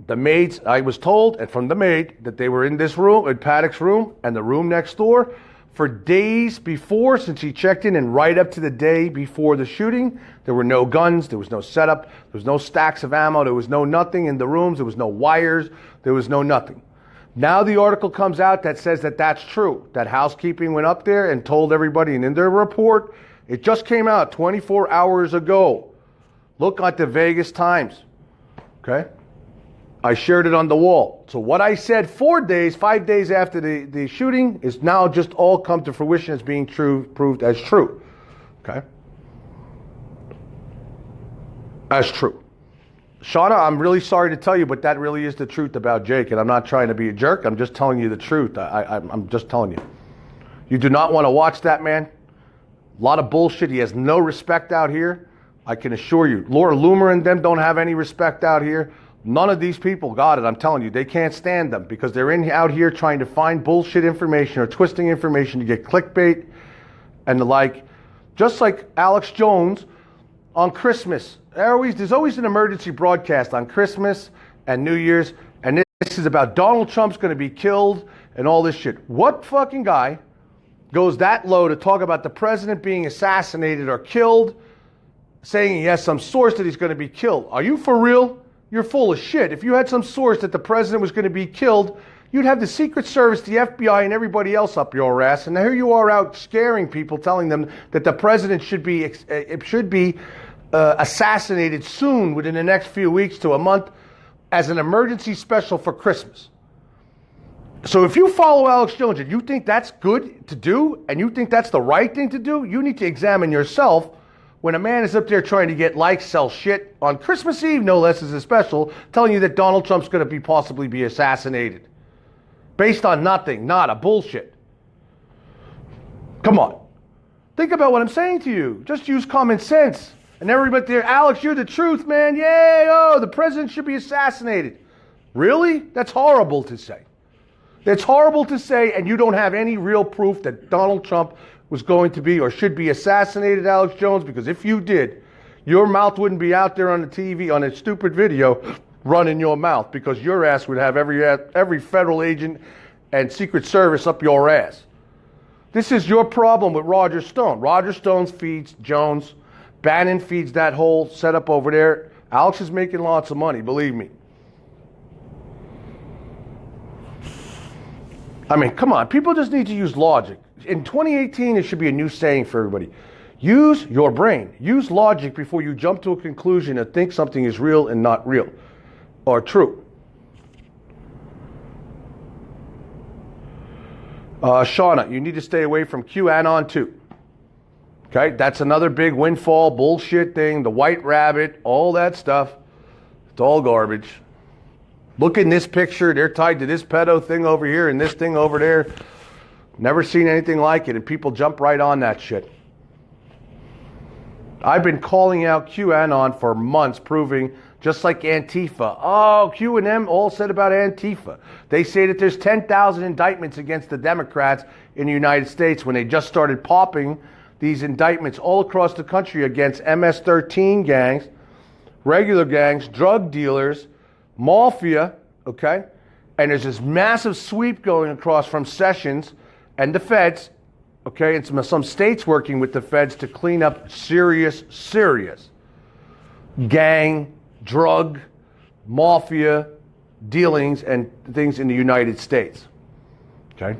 the maids, I was told, and from the maid, that they were in this room, in Paddock's room, and the room next door, for days before, since he checked in, and right up to the day before the shooting. There were no guns, there was no setup, there was no stacks of ammo, there was no nothing in the rooms, there was no wires, there was no nothing. Now the article comes out that says that that's true, that housekeeping went up there and told everybody, and in their report, it just came out 24 hours ago. Look at the Vegas Times, okay? I shared it on the wall. So what I said 5 days after the shooting is now just all come to fruition as being true, proved as true. Okay? As true. Shauna, I'm really sorry to tell you, but that really is the truth about Jake, and I'm not trying to be a jerk. I'm just telling you the truth. I'm just telling you. You do not want to watch that man. A lot of bullshit. He has no respect out here. I can assure you. Laura Loomer and them don't have any respect out here. None of these people got it. I'm telling you, they can't stand them because they're out here trying to find bullshit information or twisting information to get clickbait and the like. Just like Alex Jones on Christmas. There's always an emergency broadcast on Christmas and New Year's, and this is about Donald Trump's going to be killed and all this shit. What fucking guy goes that low to talk about the president being assassinated or killed, saying he has some source that he's going to be killed? Are you for real? You're full of shit. If you had some source that the president was going to be killed, you'd have the Secret Service, the FBI, and everybody else up your ass. And here you are out scaring people, telling them that the president should be assassinated soon, within the next few weeks to a month, as an emergency special for Christmas. So if you follow Alex Jones and you think that's good to do, and you think that's the right thing to do, you need to examine yourself. When a man is up there trying to get likes, sell shit on Christmas Eve, no less, as a special, telling you that Donald Trump's going to possibly be assassinated. Based on nothing, nada, bullshit. Come on. Think about what I'm saying to you. Just use common sense. And everybody there, Alex, you're the truth, man. Yay, the president should be assassinated. Really? That's horrible to say. It's horrible to say, and you don't have any real proof that Donald Trump was going to be or should be assassinated, Alex Jones, because if you did, your mouth wouldn't be out there on the TV on a stupid video running your mouth, because your ass would have every federal agent and Secret Service up your ass. This is your problem with Roger Stone. Roger Stone feeds Jones. Bannon feeds that whole setup over there. Alex is making lots of money, believe me. I mean, come on. People just need to use logic. In 2018, it should be a new saying for everybody. Use your brain. Use logic before you jump to a conclusion and think something is real and not real or true. Shauna, you need to stay away from QAnon too. Okay, that's another big windfall bullshit thing. The white rabbit, all that stuff. It's all garbage. Look in this picture. They're tied to this pedo thing over here and this thing over there. Never seen anything like it, and people jump right on that shit. I've been calling out QAnon for months, proving, just like Antifa. Oh, Q and M all said about Antifa. They say that there's 10,000 indictments against the Democrats in the United States when they just started popping these indictments all across the country against MS-13 gangs, regular gangs, drug dealers, mafia, okay? And there's this massive sweep going across from Sessions and the feds, okay? And some states working with the feds to clean up serious gang, drug, mafia dealings and things in the United States, okay?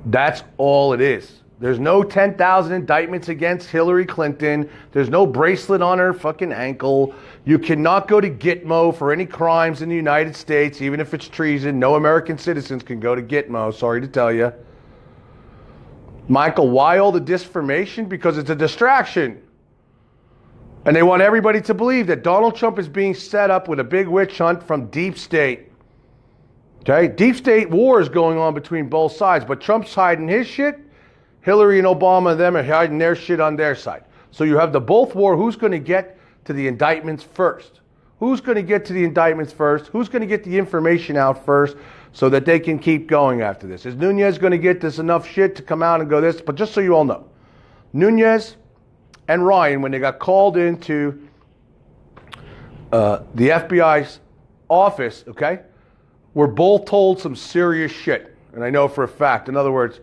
That's all it is. There's no 10,000 indictments against Hillary Clinton. There's no bracelet on her fucking ankle. You cannot go to Gitmo for any crimes in the United States, even if it's treason. No American citizens can go to Gitmo, sorry to tell you. Michael, why all the disinformation? Because it's a distraction. And they want everybody to believe that Donald Trump is being set up with a big witch hunt from deep state. Okay? Deep state war is going on between both sides, but Trump's hiding his shit. Hillary and Obama and them are hiding their shit on their side. So you have the both war. Who's going to get to the indictments first? Who's going to get to the indictments first? Who's going to get the information out first so that they can keep going after this? Is Nunes going to get this enough shit to come out and go this? But just so you all know, Nunes and Ryan, when they got called into the FBI's office, okay, were both told some serious shit. And I know for a fact. In other words,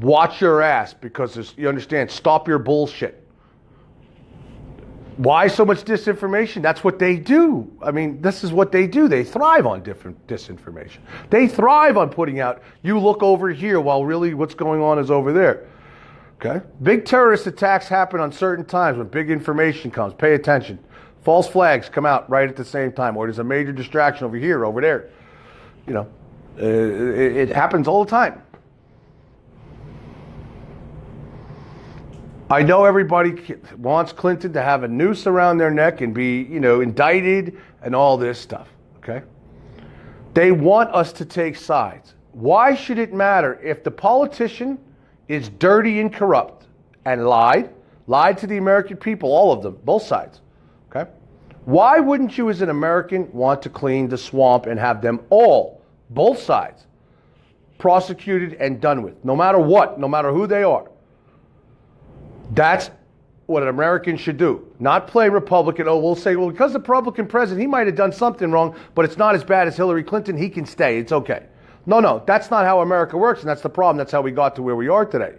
watch your ass, because you understand, stop your bullshit. Why so much disinformation? That's what they do. I mean, this is what they do. They thrive on different disinformation. They thrive on putting out, you look over here while really what's going on is over there. Okay? Big terrorist attacks happen on certain times when big information comes. Pay attention. False flags come out right at the same time, or there's a major distraction over here, over there. You know, it happens all the time. I know everybody wants Clinton to have a noose around their neck and be, indicted and all this stuff, okay? They want us to take sides. Why should it matter if the politician is dirty and corrupt and lied to the American people, all of them, both sides, okay? Why wouldn't you as an American want to clean the swamp and have them all, both sides, prosecuted and done with, no matter what, no matter who they are? That's what an American should do. Not play Republican. Oh, we'll say, well, because the Republican president, he might have done something wrong, but it's not as bad as Hillary Clinton. He can stay. It's okay. No, that's not how America works, and that's the problem. That's how we got to where we are today.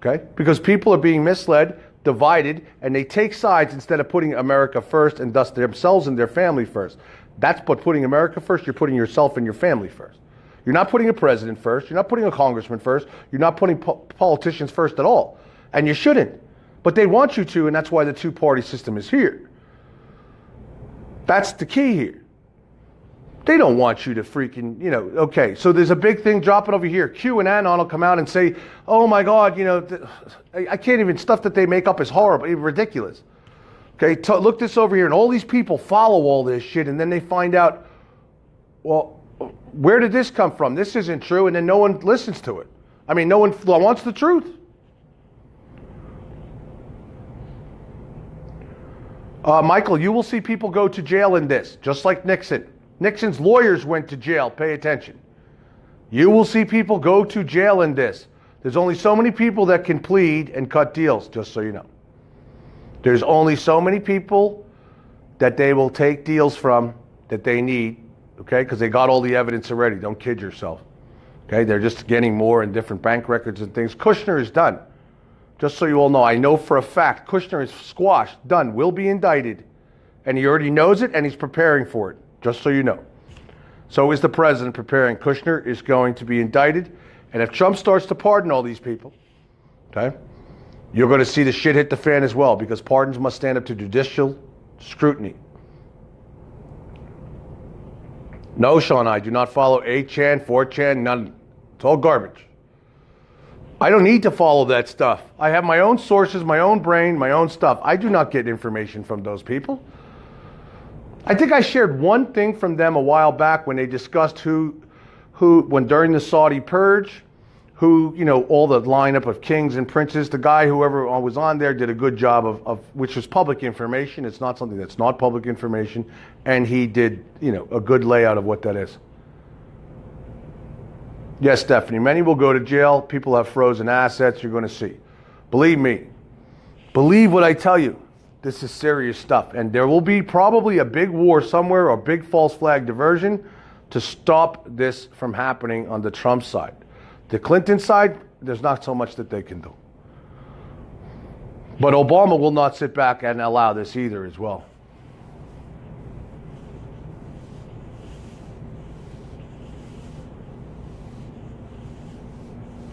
Okay? Because people are being misled, divided, and they take sides instead of putting America first and thus themselves and their family first. That's what putting America first. You're putting yourself and your family first. You're not putting a president first. You're not putting a congressman first. You're not putting politicians first at all. And you shouldn't. But they want you to, and that's why the two-party system is here. That's the key here. They don't want you to freaking, okay, so there's a big thing dropping over here. Q and Anon will come out and say, oh my God, I can't even, stuff that they make up is horrible, ridiculous. Okay, look this over here, and all these people follow all this shit, and then they find out, well, where did this come from? This isn't true, and then no one listens to it. I mean, no one wants the truth. Michael, you will see people go to jail in this, just like Nixon. Nixon's lawyers went to jail. Pay attention. You will see people go to jail in this. There's only so many people that can plead and cut deals, just so you know. There's only so many people that they will take deals from that they need, okay, because they got all the evidence already. Don't kid yourself. Okay, they're just getting more in different bank records and things. Kushner is done. Just so you all know, I know for a fact, Kushner is squashed, done, will be indicted. And he already knows it, and he's preparing for it, just so you know. So is the president preparing. Kushner is going to be indicted. And if Trump starts to pardon all these people, okay, you're going to see the shit hit the fan as well, because pardons must stand up to judicial scrutiny. No, Sean, I do not follow 8chan, 4chan, none. It's all garbage. I don't need to follow that stuff. I have my own sources, my own brain, my own stuff. I do not get information from those people. I think I shared one thing from them a while back when they discussed when during the Saudi purge, all the lineup of kings and princes, the guy, whoever was on there did a good job of which was public information. It's not something that's not public information. And he did, a good layout of what that is. Yes, Stephanie, many will go to jail. People have frozen assets. You're going to see. Believe me. Believe what I tell you. This is serious stuff. And there will be probably a big war somewhere or a big false flag diversion to stop this from happening on the Trump side. The Clinton side, there's not so much that they can do. But Obama will not sit back and allow this either as well.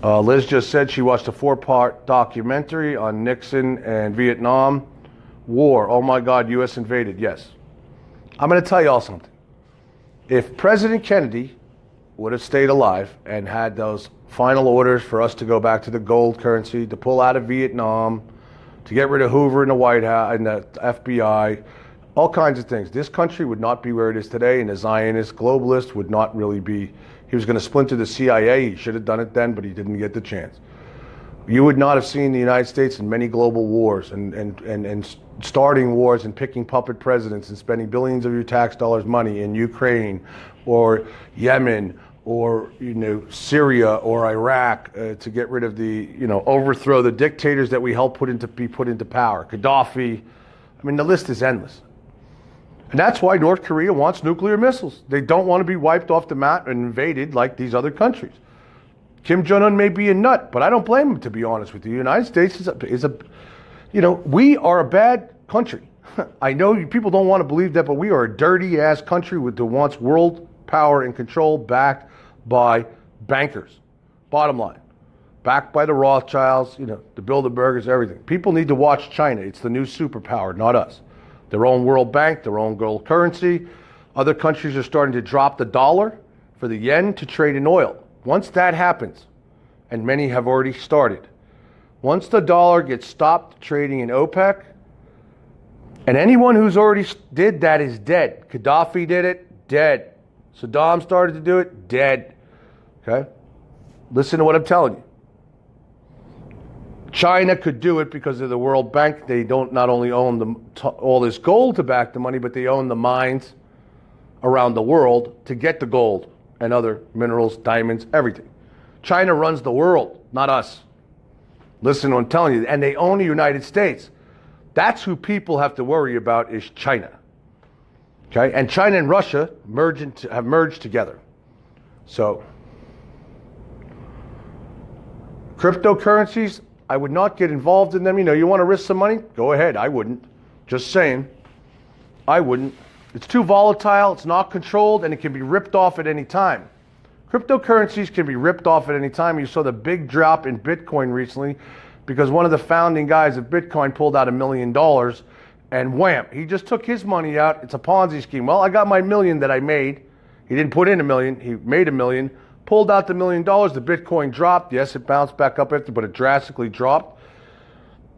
Liz just said she watched a 4-part documentary on Nixon and Vietnam War. Oh my God, U.S. invaded. Yes. I'm going to tell you all something. If President Kennedy would have stayed alive and had those final orders for us to go back to the gold currency, to pull out of Vietnam, to get rid of Hoover in the White House and the FBI, all kinds of things, this country would not be where it is today, and the Zionist globalist would not really be. He was going to splinter the CIA. He should have done it then, but he didn't get the chance. You would not have seen the United States in many global wars and starting wars and picking puppet presidents and spending billions of your tax dollars money in Ukraine or Yemen or Syria or Iraq to get rid of the overthrow the dictators that we helped be put into power. Gaddafi. I mean, the list is endless. And that's why North Korea wants nuclear missiles. They don't want to be wiped off the map and invaded like these other countries. Kim Jong-un may be a nut, but I don't blame him, to be honest with you. The United States we are a bad country. I know people don't want to believe that, but we are a dirty-ass country that wants world power and control backed by bankers. Bottom line. Backed by the Rothschilds, the Bilderbergers, everything. People need to watch China. It's the new superpower, not us. Their own World Bank, their own gold currency. Other countries are starting to drop the dollar for the yen to trade in oil. Once that happens, and many have already started, once the dollar gets stopped trading in OPEC, and anyone who's already did that is dead. Gaddafi did it, dead. Saddam started to do it, dead. Okay? Listen to what I'm telling you. China could do it because of the World Bank. They don't not only own all this gold to back the money, but they own the mines around the world to get the gold and other minerals, diamonds, everything. China runs the world, not us. Listen to what I'm telling you. And they own the United States. That's who people have to worry about is China. Okay? And China and Russia have merged together. So, cryptocurrencies, I would not get involved in them. You want to risk some money? Go ahead. I wouldn't. Just saying. I wouldn't. It's too volatile. It's not controlled, and it can be ripped off at any time. Cryptocurrencies can be ripped off at any time. You saw the big drop in Bitcoin recently because one of the founding guys of Bitcoin pulled out $1 million, and wham, he just took his money out. It's a Ponzi scheme. Well, I got my $1 million that I made. He didn't put in $1 million. He made $1 million. Pulled out the $1 million, the Bitcoin dropped. Yes, it bounced back up after, but it drastically dropped.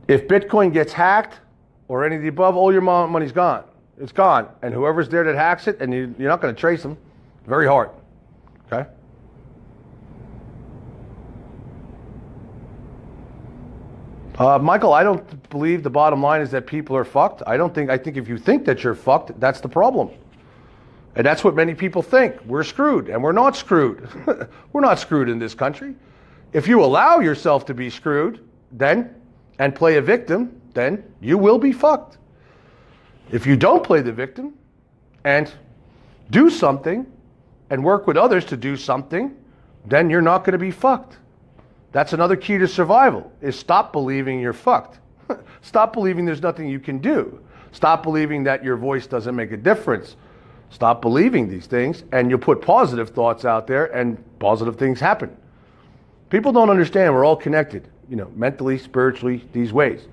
If Bitcoin gets hacked or any of the above, all your money's gone. It's gone. And whoever's there that hacks it, and you're not going to trace them, very hard. Okay? Michael, I don't believe the bottom line is that people are fucked. I think if you think that you're fucked, that's the problem. And that's what many people think. We're screwed, and we're not screwed. We're not screwed in this country. If you allow yourself to be screwed, and play a victim, then you will be fucked. If you don't play the victim and do something and work with others to do something, then you're not going to be fucked. That's another key to survival, is stop believing you're fucked. Stop believing there's nothing you can do. Stop believing that your voice doesn't make a difference. Stop believing these things, and you'll put positive thoughts out there, and positive things happen. People don't understand we're all connected, mentally, spiritually, these ways.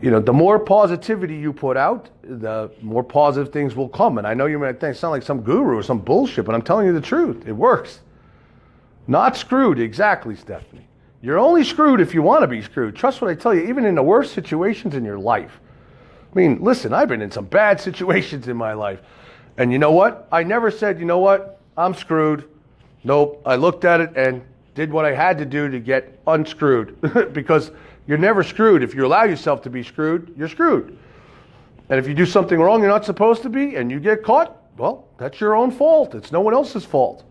The more positivity you put out, the more positive things will come. And I know you might think I sound like some guru or some bullshit, but I'm telling you the truth. It works. Not screwed, exactly, Stephanie. You're only screwed if you want to be screwed. Trust what I tell you, even in the worst situations in your life. I mean, listen, I've been in some bad situations in my life. And you know what? I never said, you know what? I'm screwed. Nope. I looked at it and did what I had to do to get unscrewed. Because you're never screwed. If you allow yourself to be screwed, you're screwed. And if you do something wrong you're not supposed to be and you get caught, well, that's your own fault. It's no one else's fault.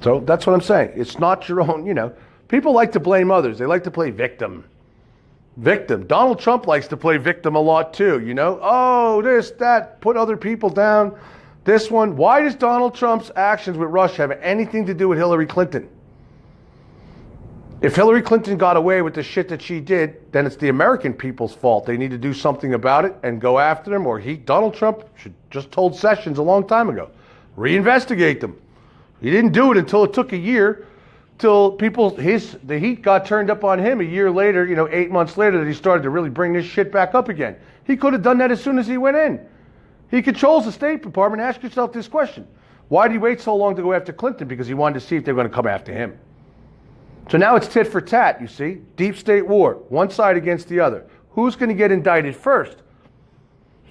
So that's what I'm saying. It's not your own, you know. People like to blame others. They like to play victim. Victim. Donald Trump likes to play victim a lot too, you know. Oh, this, that, put other people down. This one. Why does Donald Trump's actions with Russia have anything to do with Hillary Clinton? If Hillary Clinton got away with the shit that she did, then it's the American people's fault. They need to do something about it and go after them, or Donald Trump should just told Sessions a long time ago, reinvestigate them. He didn't do it until it took a year, till the heat got turned up on him a year later, 8 months later, that he started to really bring this shit back up again. He could have done that as soon as he went in. He controls the State Department. Ask yourself this question. Why did he wait so long to go after Clinton? Because he wanted to see if they were going to come after him. So now it's tit for tat, you see. Deep state war, one side against the other. Who's going to get indicted first?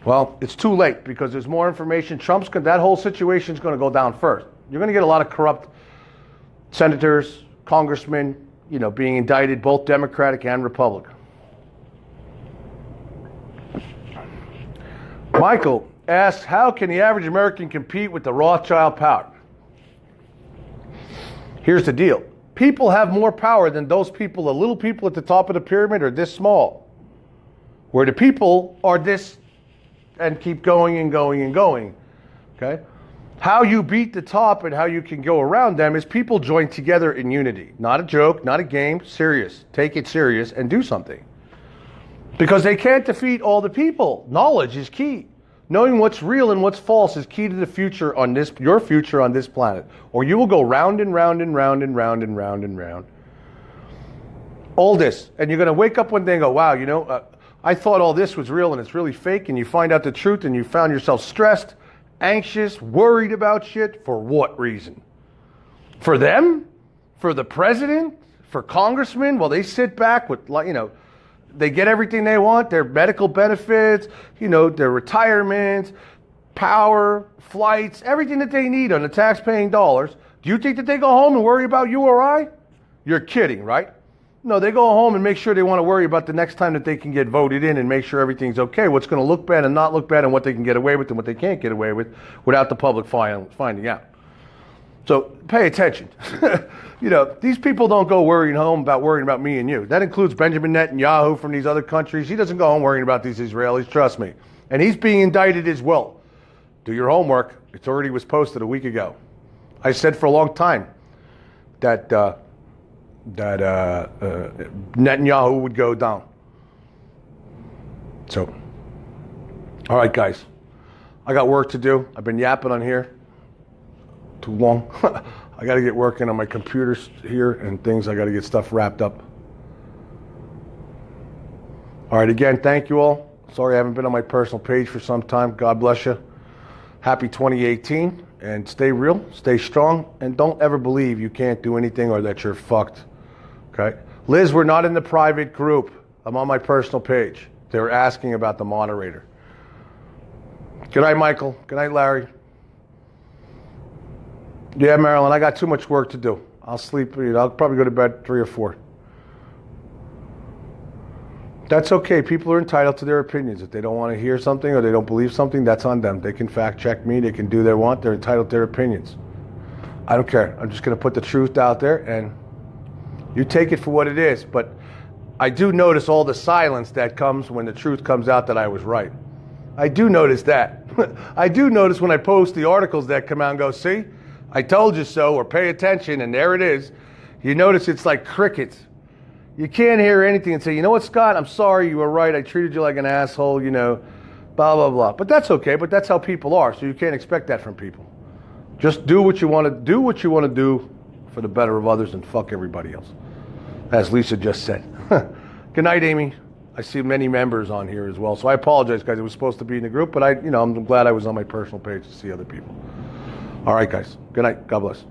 Well, it's too late because there's more information. That whole situation is going to go down first. You're going to get a lot of corrupt senators, congressmen, being indicted, both Democratic and Republican. Michael asks, how can the average American compete with the Rothschild power? Here's the deal. People have more power than those people. The little people at the top of the pyramid are this small. Where the people are this and keep going and going and going. Okay? How you beat the top and how you can go around them is people join together in unity. Not a joke, not a game, serious. Take it serious and do something. Because they can't defeat all the people. Knowledge is key. Knowing what's real and what's false is key to the future on your future on this planet. Or you will go round and round and round and round and round and round. All this. And you're going to wake up one day and go, wow, I thought all this was real and it's really fake. And you find out the truth and you found yourself stressed, anxious, worried about shit. For what reason? For them? For the president? For congressmen? Well, they sit back with, they get everything they want, their medical benefits, their retirements, power, flights, everything that they need on the tax-paying dollars. Do you think that they go home and worry about you or I? You're kidding, right? No, they go home and make sure they want to worry about the next time that they can get voted in and make sure everything's okay, what's going to look bad and not look bad, and what they can get away with and what they can't get away with without the public finding out. So pay attention. These people don't go worrying about me and you. That includes Benjamin Netanyahu from these other countries. He doesn't go home worrying about these Israelis, trust me. And he's being indicted as well. Do your homework. It already was posted a week ago. I said for a long time that Netanyahu would go down. So, all right, guys. I got work to do. I've been yapping on here too long. I got to get working on my computers here and things. I got to get stuff wrapped up. All right, again, thank you all. Sorry I haven't been on my personal page for some time. God bless you. Happy 2018, and stay real, stay strong, and don't ever believe you can't do anything or that you're fucked. Okay? Liz, we're not in the private group. I'm on my personal page. They were asking about the moderator. Good night, Michael. Good night, Larry. Yeah, Marilyn, I got too much work to do. I'll sleep. I'll probably go to bed 3 or 4. That's okay. People are entitled to their opinions. If they don't want to hear something or they don't believe something, that's on them. They can fact check me. They can do their want. They're entitled to their opinions. I don't care. I'm just going to put the truth out there and you take it for what it is. But I do notice all the silence that comes when the truth comes out that I was right. I do notice that. I do notice when I post the articles that come out and go, see? I told you so, or pay attention, and there it is. You notice it's like crickets. You can't hear anything and say, you know what, Scott, I'm sorry, you were right. I treated you like an asshole, blah, blah, blah. But that's okay, but that's how people are, so you can't expect that from people. Just do what you want to do for the better of others and fuck everybody else, as Lisa just said. Good night, Amy. I see many members on here as well, so I apologize, guys. It was supposed to be in the group, but I'm glad I was on my personal page to see other people. All right, guys. Good night. God bless.